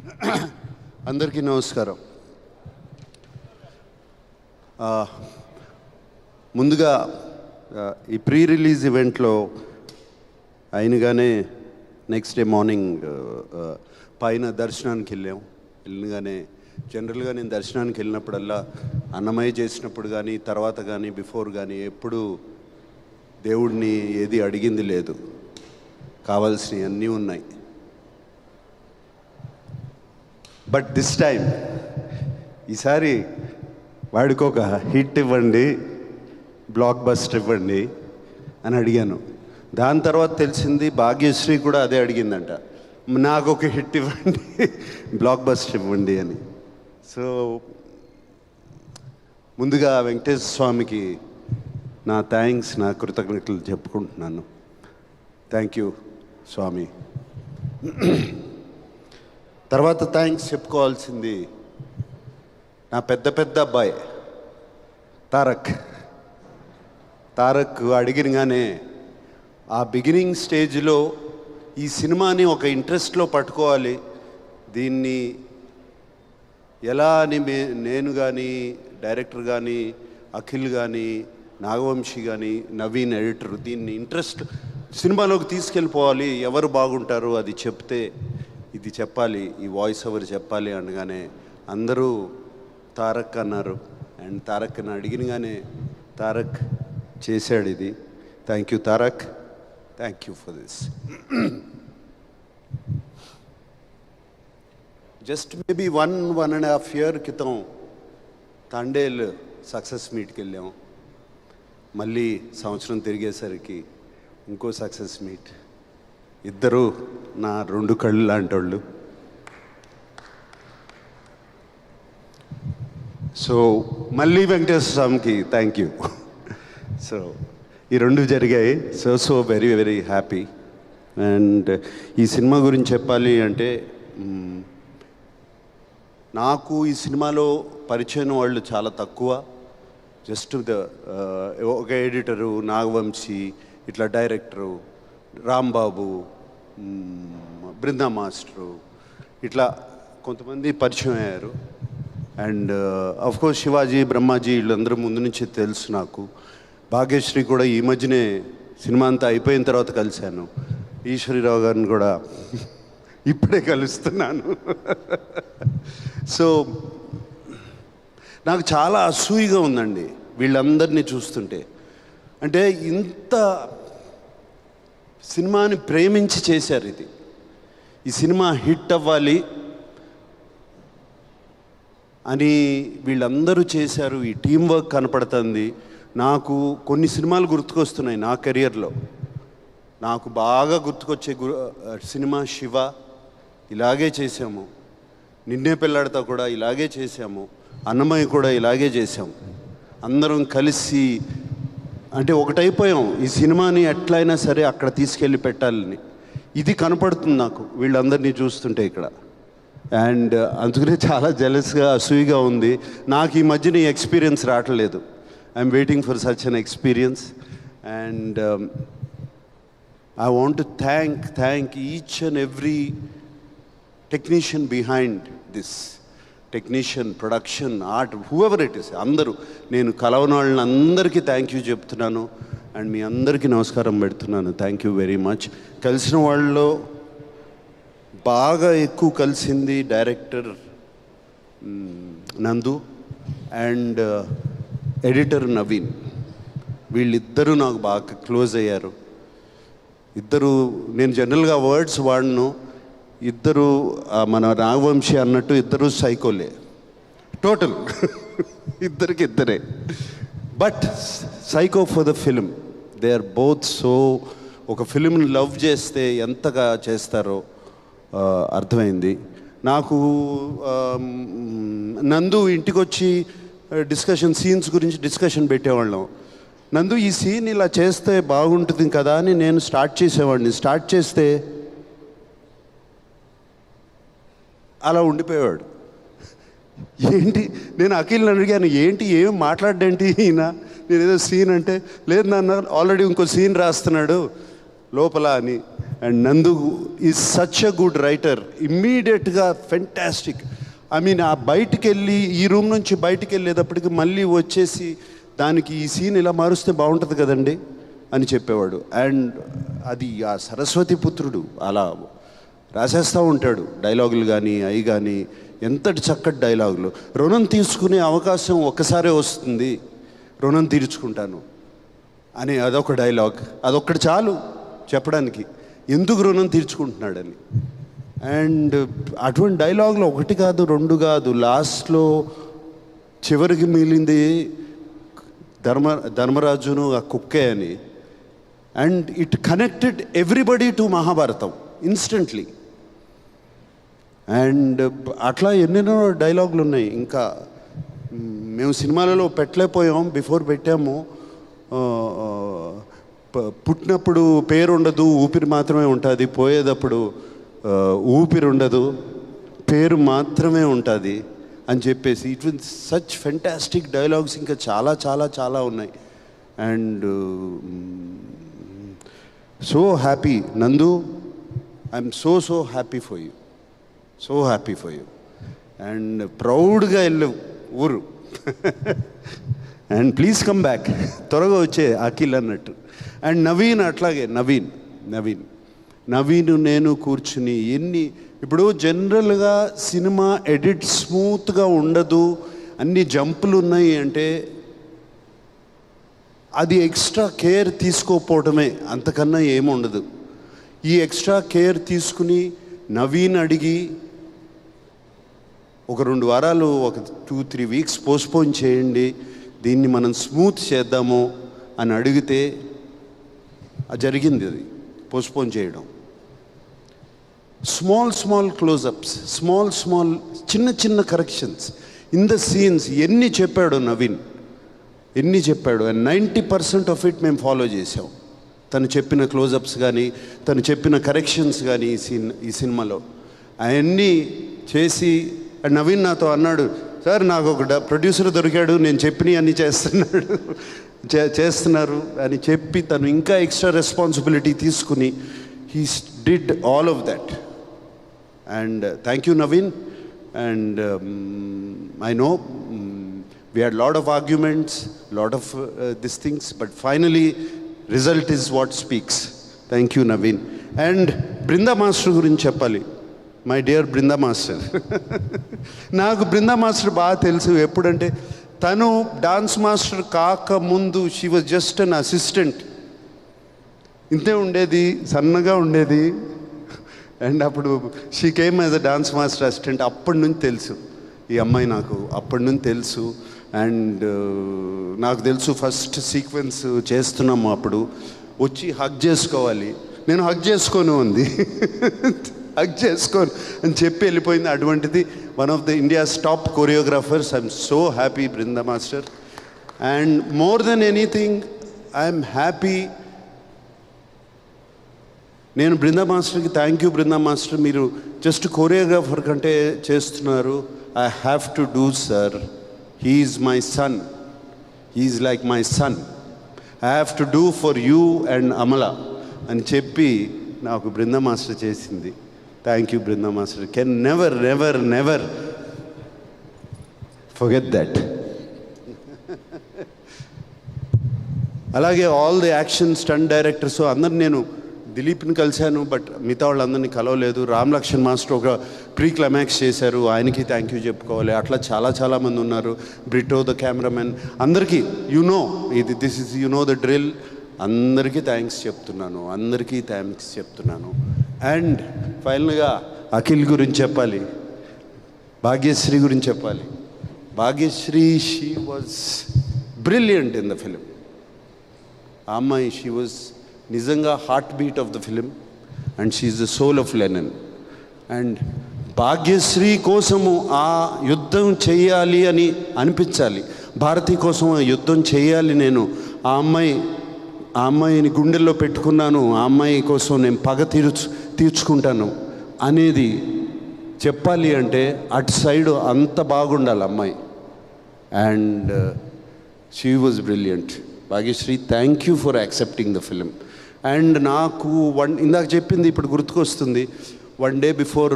అందరికీ నమస్కారం. ముందుగా ఈ ప్రీ రిలీజ్ ఈవెంట్లో అయినగానే నెక్స్ట్ డే మార్నింగ్ పైన దర్శనానికి వెళ్ళగానే జనరల్గా నేను దర్శనానికి వెళ్ళినప్పుడల్లా అన్నమయ్య చేసినప్పుడు కానీ తర్వాత కానీ బిఫోర్ కానీ ఎప్పుడు దేవుడిని ఏది అడిగింది లేదు, కావాల్సినవి అన్నీ ఉన్నాయి. బట్ దిస్ టైం ఈసారి వాడికి ఒక హిట్ ఇవ్వండి, బ్లాక్ బస్టర్ ఇవ్వండి అని అడిగాను. దాని తర్వాత తెలిసింది భాగ్యశ్రీ కూడా అదే అడిగిందంట, నాకు ఒక హిట్ ఇవ్వండి, బ్లాక్ బస్టర్ ఇవ్వండి అని. సో ముందుగా వెంకటేశ్వర స్వామికి నా థ్యాంక్స్, నా కృతజ్ఞతలు చెప్పుకుంటున్నాను. థ్యాంక్ యూ స్వామి. తర్వాత థ్యాంక్స్ చెప్పుకోవాల్సింది నా పెద్ద అబ్బాయి తారక్ అడిగినగానే ఆ బిగినింగ్ స్టేజ్లో ఈ సినిమాని ఒక ఇంట్రెస్ట్లో పట్టుకోవాలి, దీన్ని ఎలా అని నేను కానీ డైరెక్టర్ కానీ అఖిల్ కానీ నాగవంశీ కానీ నవీన్ ఎడిటర్ దీన్ని ఇంట్రెస్ట్ సినిమాలోకి తీసుకెళ్ళిపోవాలి, ఎవరు బాగుంటారు అది చెప్తే ఇది చెప్పాలి, ఈ వాయిస్ ఓవర్ చెప్పాలి అనగానే అందరూ తారక్ అన్నారు. అండ్ తారక్ని అడిగినగానే తారక్ చేశాడు ఇది. Thank you Tarak, thank you for this. Just maybe 1.5 year క్రితం తండేల్ సక్సెస్ మీట్కి వెళ్ళాము. మళ్ళీ సంవత్సరం తిరిగేసరికి ఇంకో సక్సెస్ మీట్. ఇద్దరు నా 2 కళ్ళు లాంటి వాళ్ళు. సో మళ్ళీ వెంకటేశ్వర స్వామికి థ్యాంక్ యూ. సో ఈ 2 జరిగాయి. So very very happy. And ఈ సినిమా గురించి చెప్పాలి అంటే నాకు ఈ సినిమాలో పరిచయం వాళ్ళు చాలా తక్కువ. జస్ట్ ఒక ఎడిటరు నాగవంశీ, ఇట్లా డైరెక్టరు రాంబాబు, బృందా మాస్టరు, ఇట్లా కొంతమంది పరిచయం అయ్యారు. అండ్ అఫ్కోర్స్ శివాజీ, బ్రహ్మాజీ వీళ్ళందరూ ముందు నుంచి తెలుసు నాకు. భాగ్యశ్రీ కూడా ఈ మధ్యనే సినిమా అంతా అయిపోయిన తర్వాత కలిశాను. ఈశ్వరీరావు గారిని కూడా ఇప్పుడే కలుస్తున్నాను. సో నాకు చాలా అసూయగా ఉందండి వీళ్ళందరినీ చూస్తుంటే. అంటే ఇంత సినిమాని ప్రేమించి చేశారు ఇది. ఈ సినిమా హిట్ అవ్వాలి అని వీళ్ళందరూ చేశారు. ఈ టీం వర్క్ కనపడుతుంది. నాకు కొన్ని సినిమాలు గుర్తుకొస్తున్నాయి నా కెరియర్లో. నాకు బాగా గుర్తుకొచ్చే సినిమా శివ, ఇలాగే చేశాము. నిన్నే పెళ్ళాడతా కూడా ఇలాగే చేశాము. అన్నమయ్య కూడా ఇలాగే చేశాము. అందరం కలిసి అంటే ఒకటైపోయాం. ఈ సినిమాని ఎట్లయినా సరే అక్కడ తీసుకెళ్ళి పెట్టాలని ఇది కనపడుతుంది నాకు వీళ్ళందరినీ చూస్తుంటే ఇక్కడ. అండ్ అందుకనే చాలా జెలస్గా అసూయిగా ఉంది. నాకు ఈ మధ్యన ఈ ఎక్స్పీరియన్స్ రావట్లేదు. I'm waiting for such an experience. And I want to thank each and every technician behind this. Technician, production, art, whoever it is, అందరూ. నేను కలవని వాళ్ళని అందరికీ థ్యాంక్ యూ చెప్తున్నాను. అండ్ మీ అందరికీ నమస్కారం పెడుతున్నాను. Thank you very much. కలిసిన వాళ్ళలో బాగా ఎక్కువ కలిసింది డైరెక్టర్ నందు అండ్ ఎడిటర్ నవీన్. వీళ్ళిద్దరూ నాకు బాగా క్లోజ్ అయ్యారు. ఇద్దరు, నేను జనరల్గా వర్డ్స్ వాడను. ఇద్దరు మన నాగవంశీ అన్నట్టు ఇద్దరు సైకోలే టోటల్. ఇద్దరే. But psycho for the film. They are both so. ఒక ఫిలింని లవ్ చేస్తే ఎంతగా చేస్తారో అర్థమైంది నాకు. నందు ఇంటికి వచ్చి సీన్స్ గురించి డిస్కషన్ పెట్టేవాళ్ళం. నందు ఈ సీన్ ఇలా చేస్తే బాగుంటుంది కదా అని నేను స్టార్ట్ చేసేవాడిని. స్టార్ట్ చేస్తే అలా ఉండిపోయేవాడు. ఏంటి, నేను అఖిల్ని అడిగాను, ఏంటి ఏం మాట్లాడేంటి ఈయన, నేను ఏదో సీన్ అంటే, లేదు నాన్న ఆల్రెడీ ఇంకో సీన్ రాస్తున్నాడు లోపల అని. అండ్ నందు is such a good writer, ఇమ్మీడియట్గా ఫెంటాస్టిక్. ఐ మీన్ ఆ బయటికి వెళ్ళి ఈ రూమ్ నుంచి బయటికి వెళ్ళేటప్పటికి మళ్ళీ వచ్చేసి దానికి ఈ సీన్ ఇలా మారుస్తే బాగుంటుంది కదండి అని చెప్పేవాడు. అండ్ అది ఆ సరస్వతి పుత్రుడు అలా రాసేస్తూ ఉంటాడు డైలాగులు కానీ అవి కానీ, ఎంతటి చక్కటి డైలాగులు. రుణం తీసుకునే అవకాశం ఒక్కసారే వస్తుంది, రుణం తీర్చుకుంటాను అని అదొక డైలాగ్. అదొక్కటి చాలు చెప్పడానికి ఎందుకు రుణం తీర్చుకుంటున్నాడని. అండ్ అటువంటి డైలాగులు ఒకటి కాదు రెండు కాదు, లాస్ట్లో చివరికి మిగిలింది ధర్మరాజును ఆ కుక్కే అని. And it connected everybody to Mahabharatam instantly. And అట్లా ఎన్నెన్నో డైలాగులు ఉన్నాయి. ఇంకా మేము సినిమాలలో పెట్టలేకపోయాం, బిఫోర్ పెట్టాము. పుట్టినప్పుడు పేరు ఉండదు, ఊపిరి మాత్రమే ఉంటుంది, పోయేటప్పుడు ఊపిరి ఉండదు, పేరు మాత్రమే ఉంటుంది అని చెప్పేసి it will such fantastic dialogues ఇంకా చాలా చాలా చాలా ఉన్నాయి. అండ్ సో హ్యాపీ నందు, I'm so happy for you, so happy for you. And ప్రౌడ్గా వెళ్ళవు ఊరు. అండ్ ప్లీజ్ కమ్ బ్యాక్, త్వరగా వచ్చే అఖిల్ అన్నట్టు. అండ్ నవీన్ అట్లాగే, నవీన్ నేను కూర్చుని ఇప్పుడు జనరల్గా సినిమా ఎడిట్ స్మూత్గా ఉండదు, అన్ని జంపులు ఉన్నాయి అంటే అది ఎక్స్ట్రా కేర్ తీసుకోకపోవడమే, అంతకన్నా ఏముండదు. ఈ ఎక్స్ట్రా కేర్ తీసుకుని నవీన్ అడిగి ఒక 2 వారాలు, ఒక 2-3 వీక్స్ పోస్ట్పోన్ చేయండి, దీన్ని మనం స్మూత్ చేద్దాము అని అడిగితే జరిగింది. అది పోస్ట్పోన్ చేయడం. స్మాల్ క్లోజప్స్, స్మాల్ చిన్న కరెక్షన్స్ ఇన్ ద సీన్స్ ఎన్ని చెప్పాడు నవీన్, ఎన్ని చెప్పాడు. అండ్ 90% ఆఫ్ ఇట్ మేము ఫాలో చేసాం. తను చెప్పిన క్లోజప్స్ కానీ, తను చెప్పిన కరెక్షన్స్ కానీ ఈ సినిమాలో అవన్నీ చేసి. అండ్ నవీన్ నాతో అన్నాడు, సార్ నాకు ఒక ప్రొడ్యూసర్ దొరికాడు, నేను చెప్పినవి అన్నీ చేస్తున్నారు అని చెప్పి తను ఇంకా ఎక్స్ట్రా రెస్పాన్సిబిలిటీ తీసుకుని he did all of that. And thank you Naveen. And I know we had lot of arguments, lot of these things, but finally result is what speaks. Thank you Naveen. And Brinda Master gurinchi cheppali, my dear Brinda Master. నాకు Brinda master బాగా తెలుసు. ఎప్పుడంటే తను dance master కాక ముందు she was just an assistant, ఇంతే ఉండేది, సన్నగా ఉండేది. అండ్ అప్పుడు she came as a dance master assistant. అప్పటి నుంచి తెలుసు ఈ అమ్మాయి, నాకు అప్పటి నుంచి తెలుసు. అండ్ నాకు తెలుసు ఫస్ట్ సీక్వెన్స్ చేస్తున్నాము అప్పుడు వచ్చి హగ్ చేసుకోవాలి, నేను హగ్ చేసుకోను ఉంది, హగ్ చేసుకోను అని చెప్పి వెళ్ళిపోయింది. అటువంటిది one of the India's top choreographers. I'm so happy Brinda master. And more than anything I'm happy. నేను బృందా మాస్టర్కి థ్యాంక్ యూ బృందా మాస్టర్, మీరు జస్ట్ కొరియోగ్రాఫర్ కంటే చేస్తున్నారు. I have to do sir, he is my son, he is like my son, I have to do for you and Amala అని చెప్పి నాకు Brinda master చేసింది. Thank you Brinda master, can never forget that. అలాగే all the action stunt directors అందరిని, నేను దిలీప్ని కలిశాను but మిగతా వాళ్ళందరినీ కలవలేదు. రామ్ లక్ష్మణ్ మాస్టర్ ఒక ప్రీ క్లైమాక్స్ చేశారు, ఆయనకి థ్యాంక్ యూ చెప్పుకోవాలి. అట్లా చాలామంది ఉన్నారు. బ్రిటో ద కెమెరామెన్, అందరికీ దిస్ ఇస్ ద డ్రిల్. అందరికీ థ్యాంక్స్ చెప్తున్నాను. అండ్ ఫైనల్గా అఖిల్ గురించి చెప్పాలి, భాగ్యశ్రీ గురించి చెప్పాలి. Bhagyashri, she was brilliant in the film. ఆ అమ్మాయి, షీ వాజ్ నిజంగా heartbeat of the film and she is the soul of Lenin. And Bhagyashri కోసము ఆ యుద్ధం చేయాలి అని అనిపించాలి, భారతి కోసం ఆ యుద్ధం చేయాలి, నేను ఆ అమ్మాయిని గుండెల్లో పెట్టుకున్నాను, ఆ అమ్మాయి కోసం నేను పగ తీర్చుకుంటాను అనేది చెప్పాలి అంటే అటు సైడ్ అంత బాగుండాలి అమ్మాయి. And she was brilliant. Bhagyashri, thank you for accepting the film. And నాకు ఇందాక చెప్పింది ఇప్పుడు గుర్తుకొస్తుంది. 1 day బిఫోర్,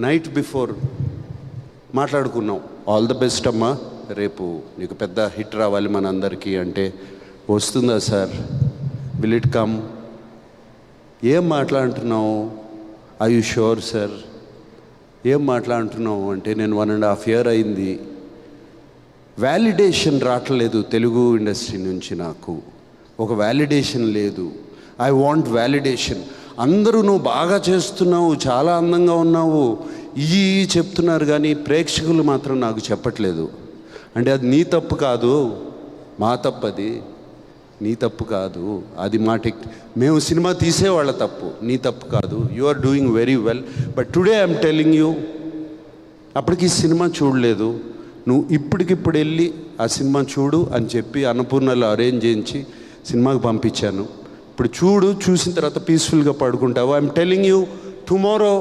నైట్ బిఫోర్ మాట్లాడుకున్నాం, ఆల్ ద బెస్ట్ అమ్మా, రేపు నీకు పెద్ద హిట్ రావాలి మనందరికీ అంటే, వస్తుందా సార్, విల్ ఇట్ కమ్, ఏం మాట్లాడుతున్నావు, ఐ యు షూర్ సార్, ఏం మాట్లాడుతున్నావు అంటే, నేను 1.5 year అయింది, వ్యాలిడేషన్ రావట్లేదు తెలుగు ఇండస్ట్రీ నుంచి, నాకు ఒక వ్యాలిడేషన్ లేదు, ఐ వాంట్ వ్యాలిడేషన్. అందరూ నువ్వు బాగా చేస్తున్నావు, చాలా అందంగా ఉన్నావు ఈ చెప్తున్నారు, కానీ ప్రేక్షకులు మాత్రం నాకు చెప్పట్లేదు. అంటే అది నీ తప్పు కాదు, మా తప్పు, అది నీ తప్పు కాదు, అది మా మేము సినిమా తీసేవాళ్ళ తప్పు, నీ తప్పు కాదు. You are doing very well, but today I'm telling you, అప్పటికి సినిమా చూడలేదు, నువ్వు ఇప్పటికిప్పుడు వెళ్ళి ఆ సినిమా చూడు అని చెప్పి అన్నపూర్ణలో అరేంజ్ చేయించి సినిమాకి పంపించాను. ఇప్పుడు చూడు, చూసిన తర్వాత పీస్ఫుల్గా పడుకుంటావు. I'm telling you, tomorrow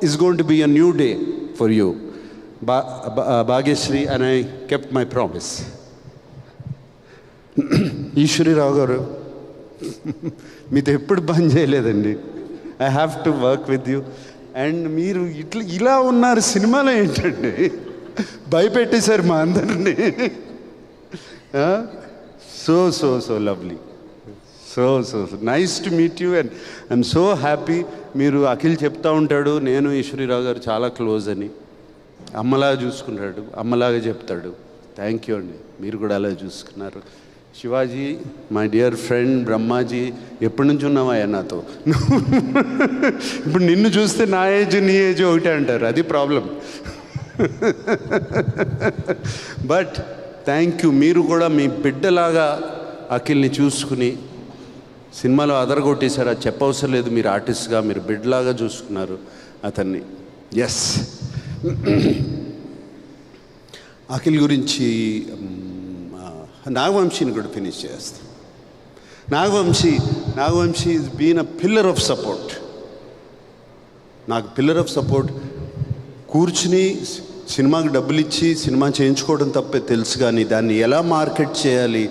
is going to be a new day for you, Bhagyashree, and I kept my promise. Eshwari Rao గారు, మీతో ఎప్పుడు బంద్ చేయలేదండి, I have to work with you. And మీరు ఇలా ఉన్నారు సినిమాలో ఏంటండి, భయపెట్టేశారు మా అందరినీ. So so so lovely, so so nice to meet you, and I'm so happy. మీరు అఖిల్ చెప్తా ఉంటాడు, నేను ఈశ్వరీరావు గారు చాలా క్లోజ్ అని, అమ్మలాగా చూసుకుంటాడు, అమ్మలాగా చెప్తాడు. థ్యాంక్ యూ అండి, మీరు కూడా అలా చూసుకున్నారు. Shivaji, my dear friend, Brahmaji, ఎప్పటి నుంచి ఉన్నావయ్యా నాతో? ఇప్పుడు నిన్ను చూస్తే నా ఏజ్ నీ ఏజ్ ఒకటే అంటారు, అది ప్రాబ్లం. బట్ థ్యాంక్ యూ, మీరు కూడా మీ బిడ్డలాగా అఖిల్ని చూసుకుని సినిమాలో అదరగొట్టేశారు, అది చెప్పవసరం లేదు, మీరు ఆర్టిస్ట్గా మీరు బిడ్డలాగా చూసుకున్నారు అతన్ని. ఎస్, అఖిల్ గురించి నాగవంశీని కూడా ఫినిష్ చేస్తాం. Nagavamsi is been a pillar of support. నాకు పిల్లర్ ఆఫ్ సపోర్ట్, కూర్చుని సినిమాకి డబ్బులు ఇచ్చి సినిమా చేయించుకోవడం తప్పే తెలుసు, కానీ దాన్ని ఎలా మార్కెట్ చేయాలి,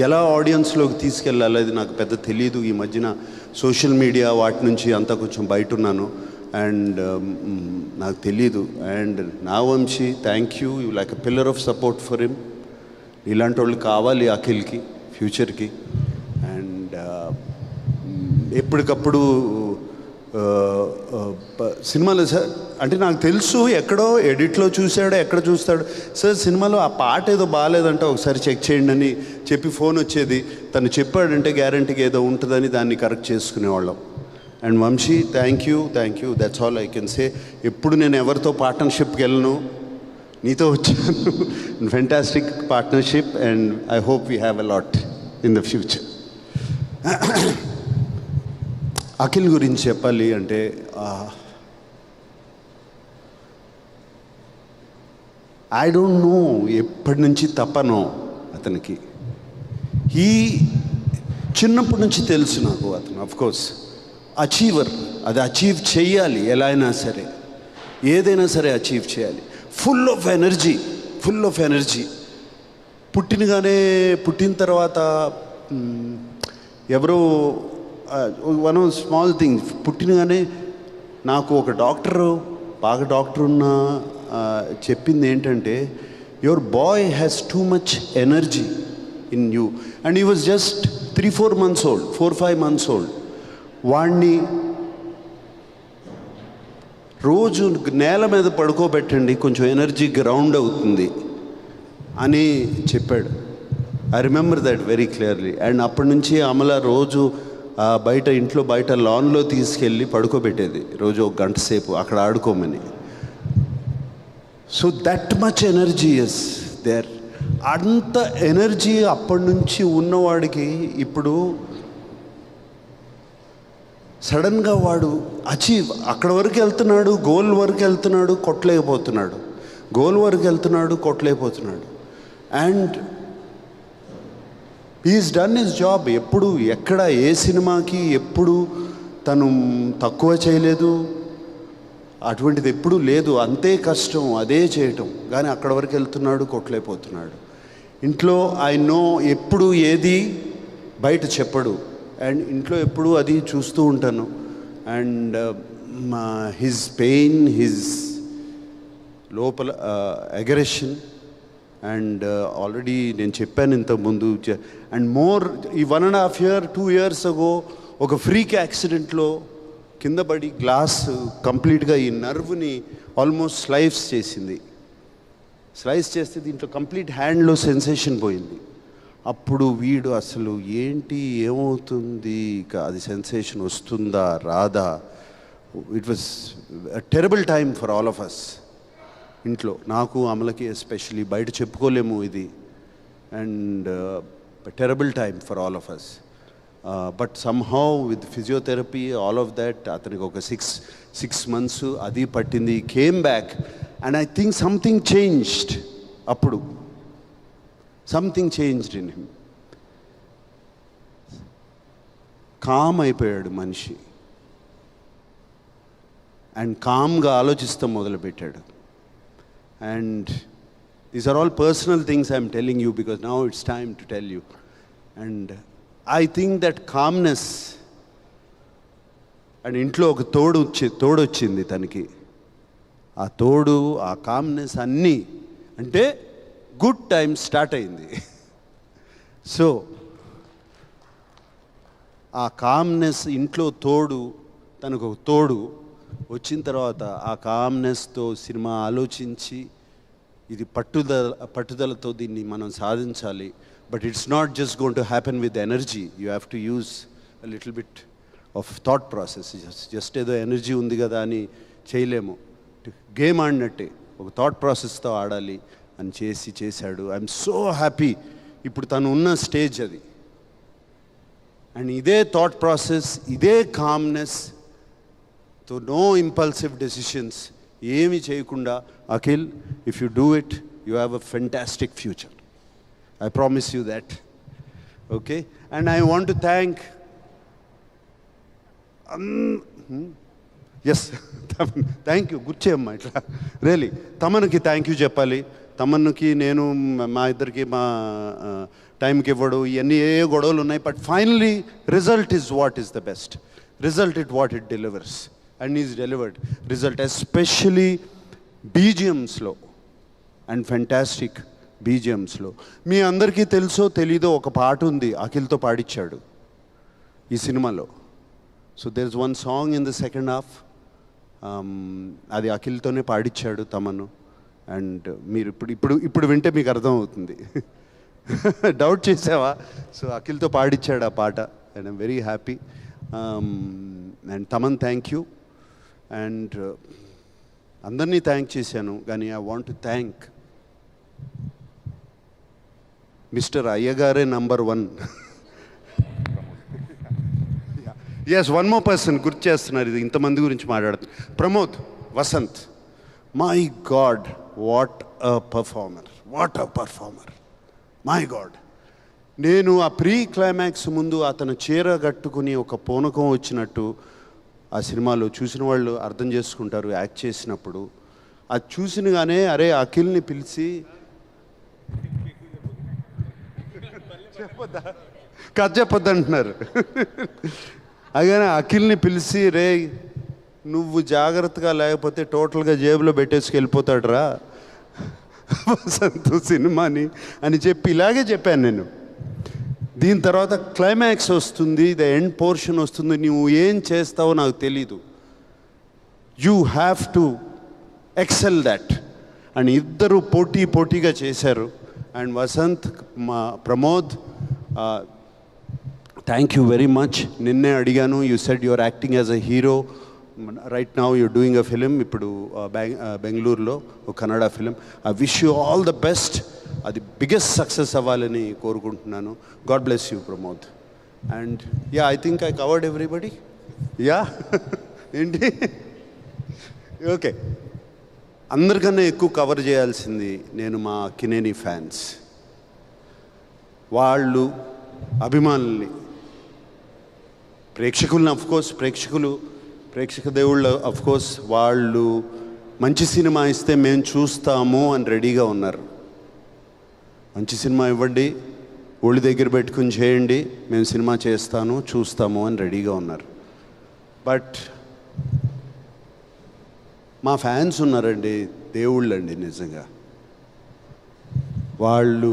ఎలా ఆడియన్స్లోకి తీసుకెళ్ళాలి అది నాకు పెద్ద తెలియదు. ఈ మధ్యన సోషల్ మీడియా వాటి నుంచి అంతా కొంచెం బయట ఉన్నాను, అండ్ నాకు తెలీదు. And Nagavamsi, thank you, you like a pillar of support for him. ఇలాంటి వాళ్ళు కావాలి అఖిల్కి ఫ్యూచర్కి. అండ్ ఎప్పటికప్పుడు సినిమాలో సార్ అంటే నాకు తెలుసు, ఎక్కడో ఎడిట్లో చూశాడో ఎక్కడ చూస్తాడు, సార్ సినిమాలో ఆ పాట ఏదో బాగాలేదంటే ఒకసారి చెక్ చేయండి అని చెప్పి ఫోన్ వచ్చేది. తను చెప్పాడంటే గ్యారంటీగా ఏదో ఉంటుందని దాన్ని కరెక్ట్ చేసుకునేవాళ్ళం. And Vamsi, thank you, that's all I can say. ఎప్పుడు నేను ఎవరితో పార్ట్నర్షిప్కి వెళ్ళను, నీతో వచ్చాను. Fantastic partnership, and I hope we have a lot in the future. Akhil గురించి చెప్పాలి అంటే, ఐ డోంట్ నో ఎప్పటి నుంచి తపనో అతనికి. చిన్నప్పటి నుంచి తెలుసు నాకు అతను అఫ్కోర్స్ అచీవర్, అది అచీవ్ చేయాలి, ఎలా అయినా సరే ఏదైనా సరే అచీవ్ చేయాలి. Full of energy. పుట్టిన తర్వాత ఎవరో వన్ స్మాల్ థింగ్, పుట్టినగానే నాకు ఒక డాక్టరు, బాగా డాక్టర్ ఉన్న చెప్పింది ఏంటంటే, your boy has too much energy in you. And he was just 3-4 months old, 4-5 months old. వాణ్ణి రోజు నేల మీద పడుకోబెట్టండి, కొంచెం ఎనర్జీ గ్రౌండ్ అవుతుంది అని చెప్పాడు. I remember that very clearly. And అప్పటి నుంచి అమల రోజు ఇంట్లో బయట లాన్లో తీసుకెళ్ళి పడుకోబెట్టేది, రోజు 1 గంట సేపు అక్కడ ఆడుకోమని. So that much energy is there. అంత ఎనర్జీ అప్పటి నుంచి ఉన్నవాడికి ఇప్పుడు సడన్గా వాడు అక్కడ వరకు వెళ్తున్నాడు, గోల్ వరకు వెళ్తున్నాడు, కొట్టలేకపోతున్నాడు. And he's done his job. ఎప్పుడు ఎక్కడ ఏ సినిమాకి ఎప్పుడు తను తక్కువ చేయలేదు, అటువంటిది ఎప్పుడూ లేదు. అంతే కష్టం, అదే చేయటం, కానీ అక్కడ వరకు వెళ్తున్నాడు, కొట్టలేకపోతున్నాడు. ఇంట్లో ఐ నో ఎప్పుడు ఏది బయట చెప్పడు, అండ్ ఇంట్లో ఎప్పుడూ అది చూస్తూ ఉంటాను. అండ్ హిజ్ పెయిన్, హిజ్ లోపల అగ్రెషన్, అండ్ ఆల్రెడీ నేను చెప్పాను ఇంతకుముందు. అండ్ మోర్ ఈ 1.5 year 2 years అగో ఒక ఫ్రీక్ యాక్సిడెంట్లో కింద పడి గ్లాస్ కంప్లీట్గా ఈ నర్వ్ని ఆల్మోస్ట్ స్లైస్ చేస్తే దీంట్లో కంప్లీట్ హ్యాండ్లో సెన్సేషన్ పోయింది. అప్పుడు వీడు అసలు ఏంటి, ఏమవుతుంది, ఇక అది సెన్సేషన్ వస్తుందా రాదా. It was terrible time for all of us. ఇంట్లో నాకు, అమలకి ఎస్పెషలీ, బయట చెప్పుకోలేము ఇది. And terrible time for all of us. But somehow with physiotherapy all of that అతనికి ఒక 6 months అది పట్టింది. Came back and I think something changed. అప్పుడు something changed in him. Calm అయిపోయాడు మనిషి. అండ్ కామ్గా ఆలోచిస్తాం మొదలుపెట్టాడు. And these are all personal things I'm telling you because now it's time to tell you. And I think that calmness, and ఇంట్లో ఒక తోడు వచ్చింది తనకి. ఆ తోడు, ఆ కామ్నెస్ అన్నీ అంటే గుడ్ టైం స్టార్ట్ అయింది. సో ఆ కామ్నెస్, ఇంట్లో తోడు, తనకు ఒక తోడు వచ్చిన తర్వాత ఆ కామ్నెస్తో సినిమా ఆలోచించి ఇది పట్టుదలతో దీన్ని మనం సాధించాలి. But it's not just going to happen with energy. You have to use a little bit of thought process. Just ఏదో ఎనర్జీ ఉంది కదా అని చేయలేము. గేమ్ ఆడినట్టే ఒక థాట్ ప్రాసెస్తో ఆడాలి అని చేశాడు. I'm so happy. ఇప్పుడు తను ఉన్న స్టేజ్ అది. అండ్ ఇదే థాట్ ప్రాసెస్, ఇదే కామ్నెస్, తో నో ఇంపల్సివ్ డెసిషన్స్, ఏమి చేయకుండా, Akhil, if you do it you have a fantastic future. I promise you that. Okay. And I want to thank S thank you. గుర్చేయమ్మా ఇట్లా. రియలీ తమన్కి థ్యాంక్ యూ చెప్పాలి. తమన్కి నేను, మా ఇద్దరికి మా టైంకి ఇవ్వడు, ఇవన్నీ ఏ గొడవలు ఉన్నాయి. But finally result is what is the best. Result it what it delivers. And is delivered result, especially బీజిఎమ్స్లో అండ్ ఫెంటాస్టిక్ బీజిఎమ్స్లో. మీ అందరికీ తెలుసో తెలీదో ఒక పాట ఉంది, అఖిల్తో పాడించాడు ఈ సినిమాలో. So there is one song in the second half, అది అఖిల్తోనే పాడించాడు తమను. అండ్ మీరు ఇప్పుడు వింటే మీకు అర్థమవుతుంది. డౌట్ చేసావా? సో అఖిల్తో పాడించాడు ఆ పాట. And I'm very happy. And Thaman thank you. And అందరినీ థ్యాంక్ చేశాను, కానీ I want to thank mister అయ్యగారే number 1. Yes, one more person గుర్తు చేస్తున్నారు. ఇది ఇంతమంది గురించి మాట్లాడుతున్నారు. Pramod Vasanth. My god, what a performer, what a performer, my god. నేను ఆ ప్రీ క్లైమాక్స్ ముందు అతను చీర కట్టుకుని ఒక పూనకం వచ్చినట్టు ఆ సినిమాలో చూసిన వాళ్ళు అర్థం చేసుకుంటారు. యాక్ట్ చేసినప్పుడు అది చూసినగానే అరే అఖిల్ని పిలిచి కథ చెప్పొద్దు అంటున్నారు. అలాగే అఖిల్ని పిలిచి, రే నువ్వు జాగ్రత్తగా లేకపోతే టోటల్గా జేబులో పెట్టేసుకు వెళ్ళిపోతాడు రా వసంత్ సినిమాని అని చెప్పి ఇలాగే చెప్పాను నేను. దీని తర్వాత క్లైమాక్స్ వస్తుంది, ద ఎండ్ పోర్షన్ వస్తుంది. నువ్వు ఏం చేస్తావో నాకు తెలీదు. You have to excel that. And ఇద్దరు పోటీగా చేశారు. అండ్ వసంత్, మా Pramod, thank you very much. నిన్నే అడిగాను, you said your acting as a hero. Right now you're doing a film. ఇప్పుడు బెంగళూరులో ఒక Kannada film. I wish you all the best. అది బిగ్గెస్ట్ సక్సెస్ అవ్వాలని కోరుకుంటున్నాను. God bless you Pramod. And yeah, I think I covered everybody. Yeah ఏంటి, okay. అందరికన్నా ఎక్కువ cover చేయాల్సింది నేను మా కినేని ఫ్యాన్స్, వాళ్ళు అభిమానుల్ని, ప్రేక్షకుల్ని. అఫ్కోర్స్ ప్రేక్షక దేవుళ్ళు అఫ్కోర్స్ వాళ్ళు మంచి సినిమా ఇస్తే మేము చూస్తాము అని రెడీగా ఉన్నారు. మంచి సినిమా ఇవ్వండి, ఒళ్ళు దగ్గర పెట్టుకుని చేయండి, మేము సినిమా చేస్తాను చూస్తాము అని రెడీగా ఉన్నారు. బట్ మా ఫ్యాన్స్ ఉన్నారండి, దేవుళ్ళండి నిజంగా. వాళ్ళు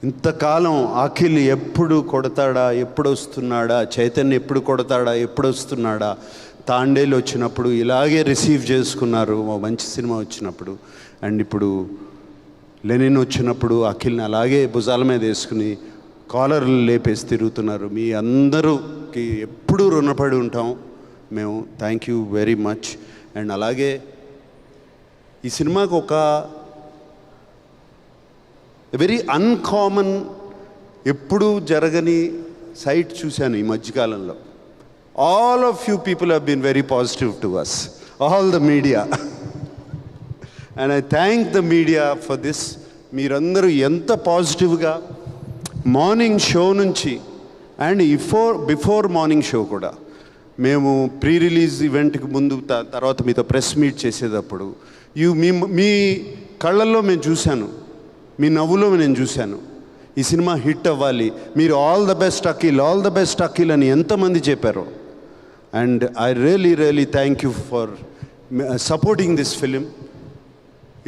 ఇంతకాలం అఖిల్ ఎప్పుడు కొడతాడా, ఎప్పుడు వస్తున్నాడా, చైతన్య ఎప్పుడు కొడతాడా, ఎప్పుడు వస్తున్నాడా, తాండేలు వచ్చినప్పుడు ఇలాగే రిసీవ్ చేసుకున్నారు మంచి సినిమా వచ్చినప్పుడు. అండ్ ఇప్పుడు లెనిన్ వచ్చినప్పుడు అఖిల్ని అలాగే భుజాల మీద వేసుకుని కాలర్లు లేపేసి తిరుగుతున్నారు. మీ అందరూకి ఎప్పుడూ రుణపడి ఉంటాం మేము. Thank you very much. And అలాగే ఈ సినిమాకు ఒక వెరీ అన్కామన్, ఎప్పుడూ జరగని సైట్ చూశాను ఈ మధ్యకాలంలో. All of you people have been very positive to us, all the media. And I thank the media for this. మీరందరూ ఎంత పాజిటివ్గా మార్నింగ్ షో నుంచి అండ్ బిఫోర్ మార్నింగ్ షో కూడా, మేము ప్రీ రిలీజ్ ఈవెంట్కి ముందు తర్వాత మీతో ప్రెస్ మీట్ చేసేటప్పుడు మీ కళ్ళల్లో మేము చూశాను, మీ నవ్వులో నేను చూశాను ఈ సినిమా హిట్ అవ్వాలి, మీరు all the best Akhil, all the best Akhil అని ఎంతమంది చెప్పారో. And I really thank you for supporting this film.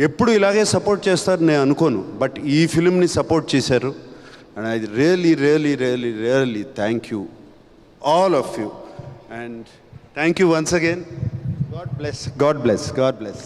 ఎప్పుడు ఇలాగే సపోర్ట్ చేస్తారు నేను అనుకోను, బట్ ఈ ఫిలింని సపోర్ట్ చేశారు. And I really thank you all of you. And thank you once again. God bless.